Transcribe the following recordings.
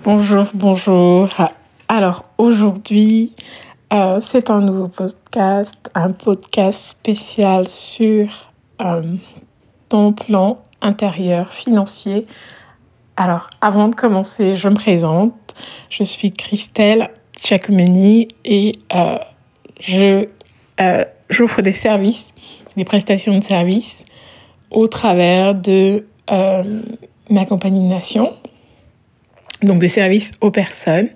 Bonjour, bonjour. Alors aujourd'hui, c'est un nouveau podcast, un podcast spécial sur ton plan intérieur financier. Alors avant de commencer, je me présente. Je suis Christelle Giacomini et j'offre des services, des prestations de services au travers de ma compagnie Nation. Donc des services aux personnes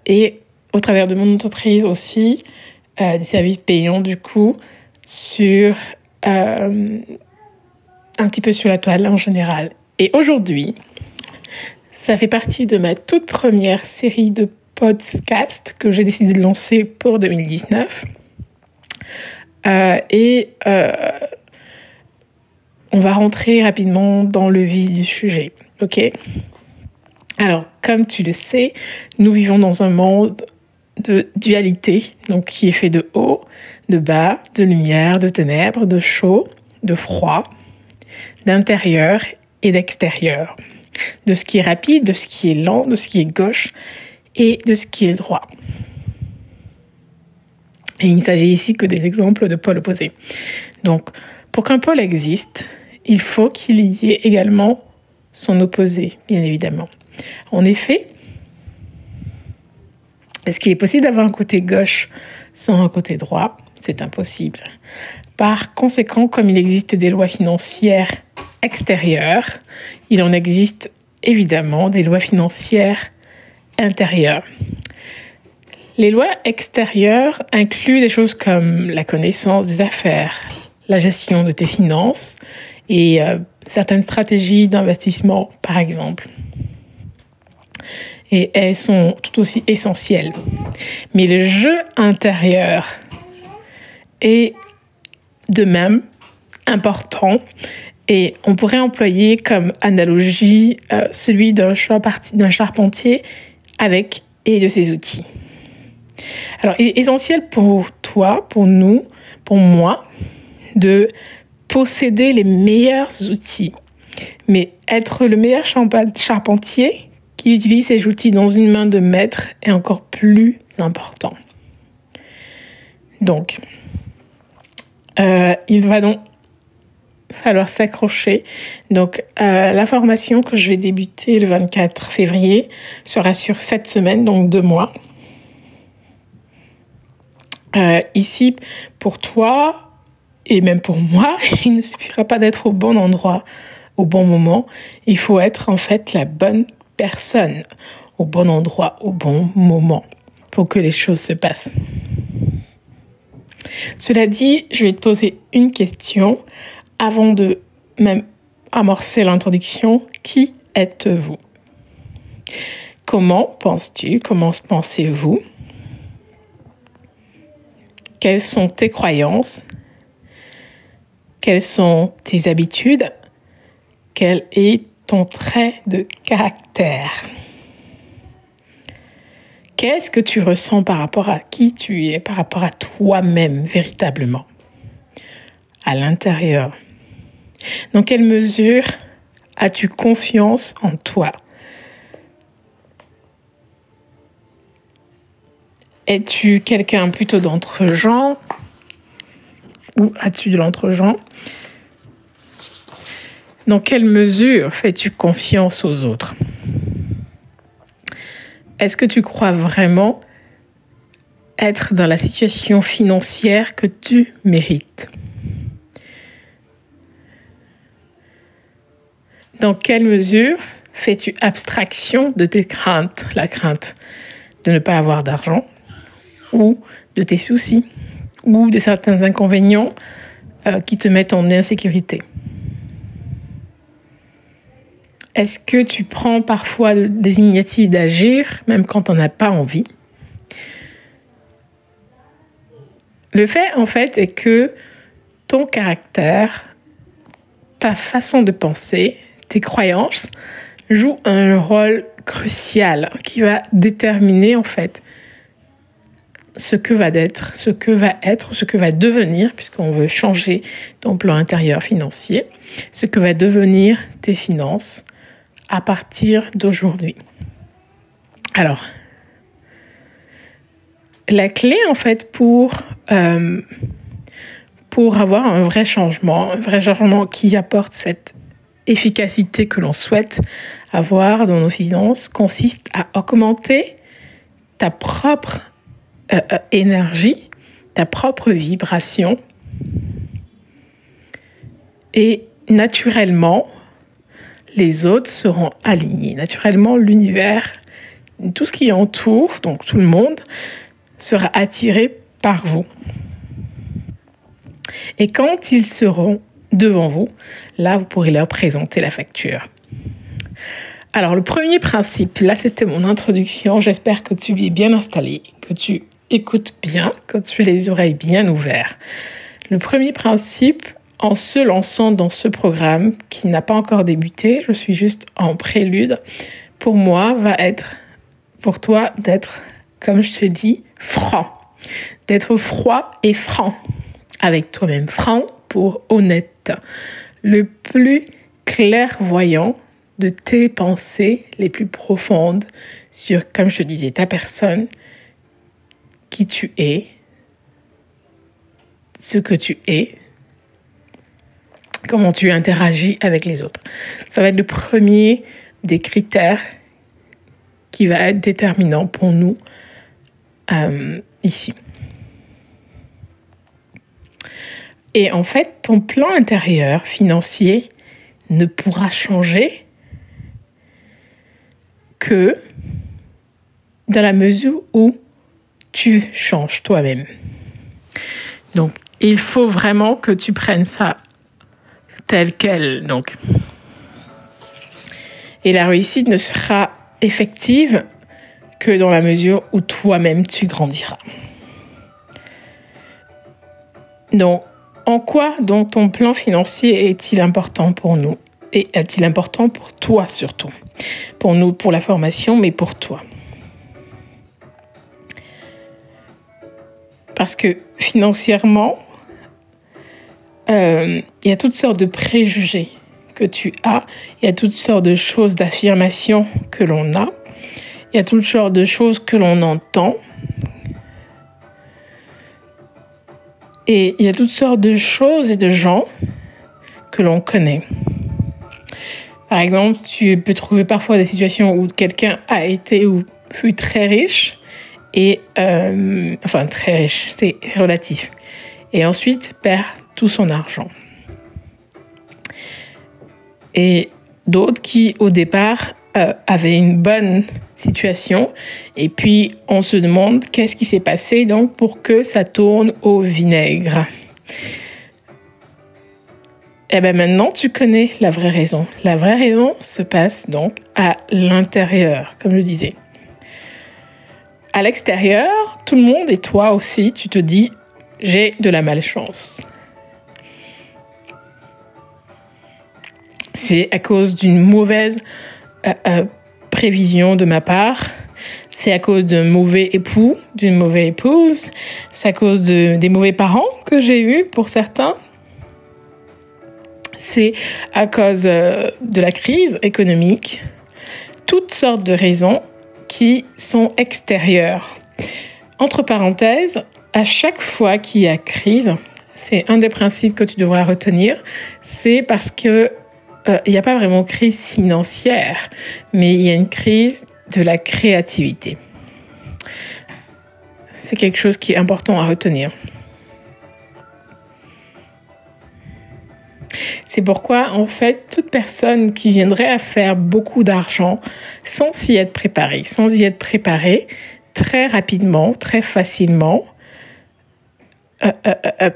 et au travers de mon entreprise aussi, des services payants du coup, sur un petit peu sur la toile en général. Et aujourd'hui, ça fait partie de ma toute première série de podcasts que j'ai décidé de lancer pour 2019. On va rentrer rapidement dans le vif du sujet, ok ? Alors, comme tu le sais, nous vivons dans un monde de dualité, donc qui est fait de haut, de bas, de lumière, de ténèbres, de chaud, de froid, d'intérieur et d'extérieur, de ce qui est rapide, de ce qui est lent, de ce qui est gauche et de ce qui est droit. Et il ne s'agit ici que des exemples de pôles opposés. Donc, pour qu'un pôle existe, il faut qu'il y ait également son opposé, bien évidemment. En effet, est-ce qu'il est possible d'avoir un côté gauche sans un côté droit ? C'est impossible. Par conséquent, comme il existe des lois financières extérieures, il en existe évidemment des lois financières intérieures. Les lois extérieures incluent des choses comme la connaissance des affaires, la gestion de tes finances et certaines stratégies d'investissement, par exemple. Et elles sont tout aussi essentielles. Mais le jeu intérieur est de même important et on pourrait employer comme analogie celui d'un charpentier avec et de ses outils. Alors, il est essentiel pour toi, pour nous, pour moi, de posséder les meilleurs outils. Mais être le meilleur charpentier qui utilise ses outils dans une main de maître est encore plus important. Donc, il va donc falloir s'accrocher. Donc, la formation que je vais débuter le 24 février sera sur 7 semaines, donc 2 mois. Ici, pour toi et même pour moi, il ne suffira pas d'être au bon endroit au bon moment. Il faut être en fait la bonne personne au bon endroit, au bon moment, pour que les choses se passent. Cela dit, je vais te poser une question avant de même amorcer l'introduction. Qui êtes-vous ? Comment penses-tu ? Comment pensez-vous ? Quelles sont tes croyances ? Quelles sont tes habitudes ? Quel est ton trait de caractère? Qu'est-ce que tu ressens par rapport à qui tu es, par rapport à toi-même véritablement, à l'intérieur? Dans quelle mesure as-tu confiance en toi? Es-tu quelqu'un plutôt d'entre-gens ou as-tu de l'entre-gens? Dans quelle mesure fais-tu confiance aux autres? Est-ce que tu crois vraiment être dans la situation financière que tu mérites? Dans quelle mesure fais-tu abstraction de tes craintes, la crainte de ne pas avoir d'argent, ou de tes soucis, ou de certains inconvénients qui te mettent en insécurité? Est-ce que tu prends parfois des initiatives d'agir, même quand tu n'en as pas envie? Le fait, en fait, est que ton caractère, ta façon de penser, tes croyances jouent un rôle crucial qui va déterminer, en fait, ce que va être, ce que va devenir, puisqu'on veut changer ton plan intérieur financier, ce que va devenir tes finances à partir d'aujourd'hui. Alors, la clé, en fait, pour avoir un vrai changement qui apporte cette efficacité que l'on souhaite avoir dans nos finances, consiste à augmenter ta propre énergie, ta propre vibration. Et naturellement, les autres seront alignés. Naturellement, l'univers, tout ce qui entoure, donc tout le monde, sera attiré par vous. Et quand ils seront devant vous, là, vous pourrez leur présenter la facture. Alors, le premier principe, là, c'était mon introduction. J'espère que tu es bien installé, que tu écoutes bien, que tu as les oreilles bien ouvertes. Le premier principe, en se lançant dans ce programme qui n'a pas encore débuté, je suis juste en prélude, pour moi, va être, pour toi, d'être, comme je te dis, franc. D'être froid et franc avec toi-même. Franc pour honnête. Le plus clairvoyant de tes pensées les plus profondes sur, comme je te disais, ta personne, qui tu es, ce que tu es, comment tu interagis avec les autres. Ça va être le premier des critères qui va être déterminant pour nous ici. Et en fait, ton plan intérieur financier ne pourra changer que dans la mesure où tu changes toi-même. Donc, il faut vraiment que tu prennes ça tel quel. Donc. Et la réussite ne sera effective que dans la mesure où toi-même tu grandiras. Donc, en quoi donc ton plan financier est-il important pour nous? Et est-il important pour toi surtout? Pour nous, pour la formation, mais pour toi. Parce que financièrement, il y a toutes sortes de préjugés que tu as. Il y a toutes sortes de choses, d'affirmations que l'on a. Il y a toutes sortes de choses que l'on entend. Et il y a toutes sortes de choses et de gens que l'on connaît. Par exemple, tu peux trouver parfois des situations où quelqu'un a été ou fut très riche. Et enfin, très riche, c'est relatif. Et ensuite, perd tout son argent. Et d'autres qui, au départ, avaient une bonne situation. Et puis, on se demande qu'est-ce qui s'est passé donc pour que ça tourne au vinaigre. Et bien maintenant, tu connais la vraie raison. La vraie raison se passe donc à l'intérieur, comme je disais. À l'extérieur, tout le monde et toi aussi, tu te dis « j'ai de la malchance ». C'est à cause d'une mauvaise prévision de ma part. C'est à cause d'un mauvais époux, d'une mauvaise épouse. C'est à cause des mauvais parents que j'ai eus pour certains. C'est à cause de la crise économique. Toutes sortes de raisons qui sont extérieures. Entre parenthèses, à chaque fois qu'il y a crise, c'est un des principes que tu devras retenir, c'est parce que il n'y a pas vraiment crise financière, mais il y a une crise de la créativité. C'est quelque chose qui est important à retenir. C'est pourquoi, en fait, toute personne qui viendrait à faire beaucoup d'argent sans s'y être préparée, très rapidement, très facilement,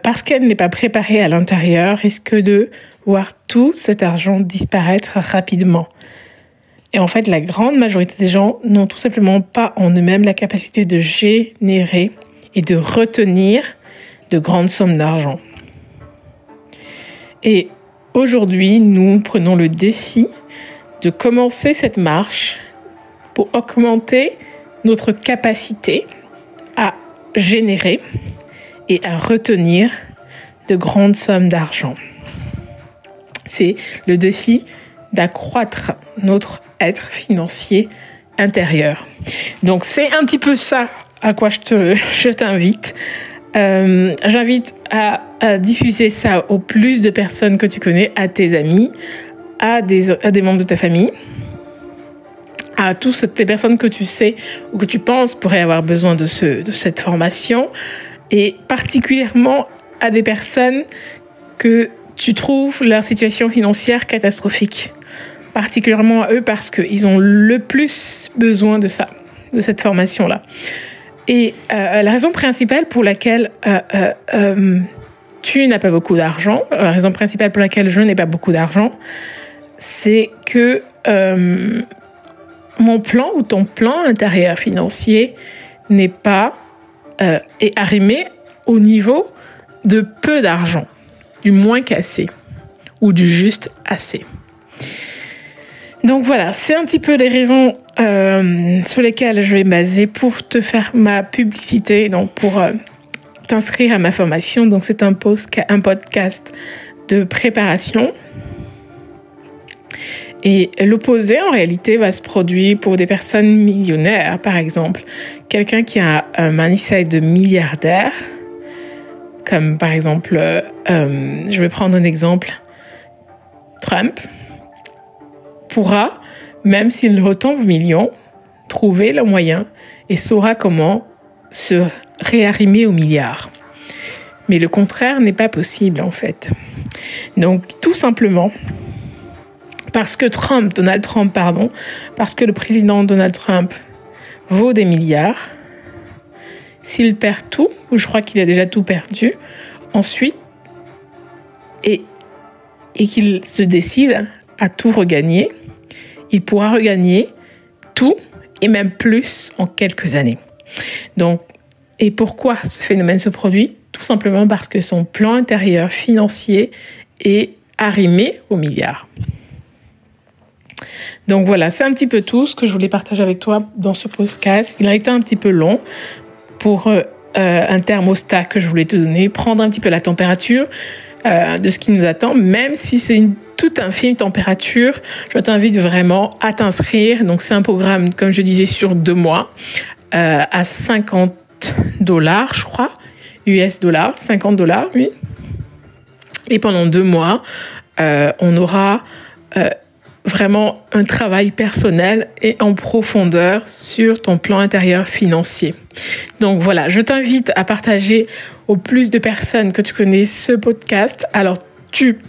parce qu'elle n'est pas préparée à l'intérieur, risque de voir tout cet argent disparaître rapidement. Et en fait, la grande majorité des gens n'ont tout simplement pas en eux-mêmes la capacité de générer et de retenir de grandes sommes d'argent. Et aujourd'hui, nous prenons le défi de commencer cette marche pour augmenter notre capacité à générer et à retenir de grandes sommes d'argent. C'est le défi d'accroître notre être financier intérieur. Donc, c'est un petit peu ça à quoi je t'invite. J'invite à diffuser ça au plus de personnes que tu connais, à tes amis, à des membres de ta famille, à toutes les personnes que tu sais ou que tu penses pourraient avoir besoin de cette formation, et particulièrement à des personnes que tu trouves leur situation financière catastrophique. Particulièrement à eux parce qu'ils ont le plus besoin de ça, de cette formation-là. Et la raison principale pour laquelle tu n'as pas beaucoup d'argent, la raison principale pour laquelle je n'ai pas beaucoup d'argent, c'est que mon plan ou ton plan intérieur financier n'est pas est arrimé au niveau de peu d'argent, du moins qu'assez ou du juste assez. Donc voilà, c'est un petit peu les raisons sur lesquelles je vais me baser pour te faire ma publicité, donc pour t'inscrire à ma formation. Donc c'est un podcast de préparation. Et l'opposé, en réalité, va se produire pour des personnes millionnaires, par exemple. Quelqu'un qui a un mindset de milliardaire, comme par exemple, je vais prendre un exemple, Trump, pourra, même s'il retombe au million, trouver le moyen et saura comment se réarrimer au milliard. Mais le contraire n'est pas possible, en fait. Donc, tout simplement, parce que parce que le président Donald Trump vaut des milliards, s'il perd tout, ou je crois qu'il a déjà tout perdu, ensuite, et qu'il se décide à tout regagner, il pourra regagner tout et même plus en quelques années. Donc, et pourquoi ce phénomène se produit ? Tout simplement parce que son plan intérieur financier est arrimé au milliard. Donc voilà, c'est un petit peu tout ce que je voulais partager avec toi dans ce podcast. Il a été un petit peu long pour un thermostat que je voulais te donner, prendre un petit peu la température de ce qui nous attend, même si c'est une toute infime température. Je t'invite vraiment à t'inscrire. Donc c'est un programme, comme je disais, sur 2 mois à $50, je crois, US dollars, $50, oui. Et pendant 2 mois, on aura vraiment un travail personnel et en profondeur sur ton plan intérieur financier. Donc voilà, je t'invite à partager au plus de personnes que tu connais ce podcast. Alors, tu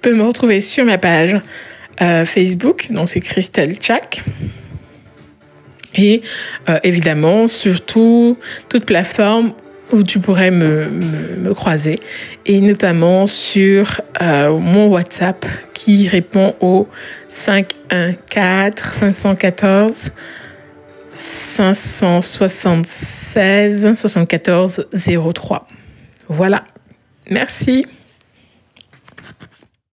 peux me retrouver sur ma page Facebook, donc c'est Christelle Tchak. Et évidemment, sur toute plateforme où tu pourrais me croiser, et notamment sur mon WhatsApp qui répond au 514 576 74 03. Voilà. Merci.